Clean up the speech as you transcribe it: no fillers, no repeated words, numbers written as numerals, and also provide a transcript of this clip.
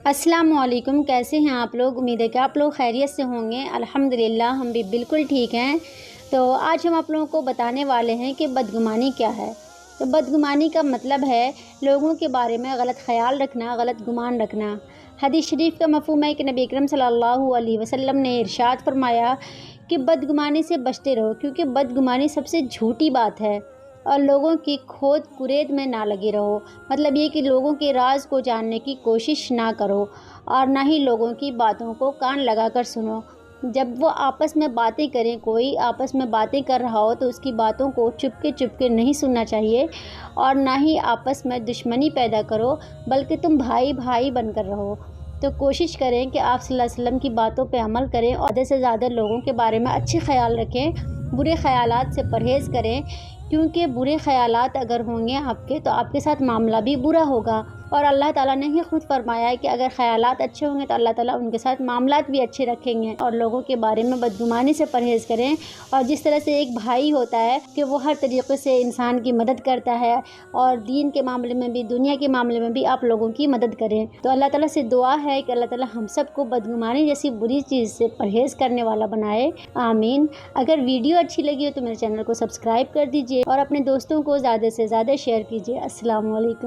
السلام علیکم، کیسے ہیں آپ لوگ؟ امید ہے کہ آپ لوگ خیریت سے ہوں گے۔ الحمدللہ ہم بھی بالکل ٹھیک ہیں۔ تو آج ہم آپ لوگوں کو بتانے والے ہیں کہ بدگمانی کیا ہے۔ تو بدگمانی کا مطلب ہے لوگوں کے بارے میں غلط خیال رکھنا، غلط گمان رکھنا۔ حدیث شریف کا مفہوم ہے کہ نبی اکرم صلی اللہ علیہ وسلم نے ارشاد فرمایا کہ بدگمانی سے بچتے رہو، کیونکہ بدگمانی سب سے جھوٹی بات ہے، اور لوگوں کی کھود کرید میں نہ لگے رہو۔ مطلب یہ کہ لوگوں کے راز کو جاننے کی کوشش نہ کرو، اور نہ ہی لوگوں کی باتوں کو کان لگا کر سنو۔ جب وہ آپس میں باتیں کریں، کوئی آپس میں باتیں کر رہا ہو تو اس کی باتوں کو چپ کے نہیں سننا چاہیے، اور نہ ہی آپس میں دشمنی پیدا کرو، بلکہ تم بھائی بھائی بن کر رہو۔ تو کوشش کریں کہ آپ صلی اللہ علیہ وسلم کی باتوں پہ عمل کریں، اور زیادہ سے زیادہ لوگوں کے بارے میں اچھے خیال رکھیں، برے خیالات سے پرہیز کریں، کیونکہ برے خیالات اگر ہوں گے آپ کے تو آپ کے ساتھ معاملہ بھی برا ہوگا۔ اور اللہ تعالیٰ نے ہی خود فرمایا ہے کہ اگر خیالات اچھے ہوں گے تو اللہ تعالیٰ ان کے ساتھ معاملات بھی اچھے رکھیں گے۔ اور لوگوں کے بارے میں بدگمانی سے پرہیز کریں، اور جس طرح سے ایک بھائی ہوتا ہے کہ وہ ہر طریقے سے انسان کی مدد کرتا ہے، اور دین کے معاملے میں بھی، دنیا کے معاملے میں بھی آپ لوگوں کی مدد کریں۔ تو اللہ تعالیٰ سے دعا ہے کہ اللہ تعالیٰ ہم سب کو بدگمانی جیسی بری چیز سے پرہیز کرنے والا بنائے، آمین۔ اگر ویڈیو اچھی لگی ہو تو میرے چینل کو سبسکرائب کر دیجیے، اور اپنے دوستوں کو زیادہ سے زیادہ شیئر کیجیے۔ السلام علیکم۔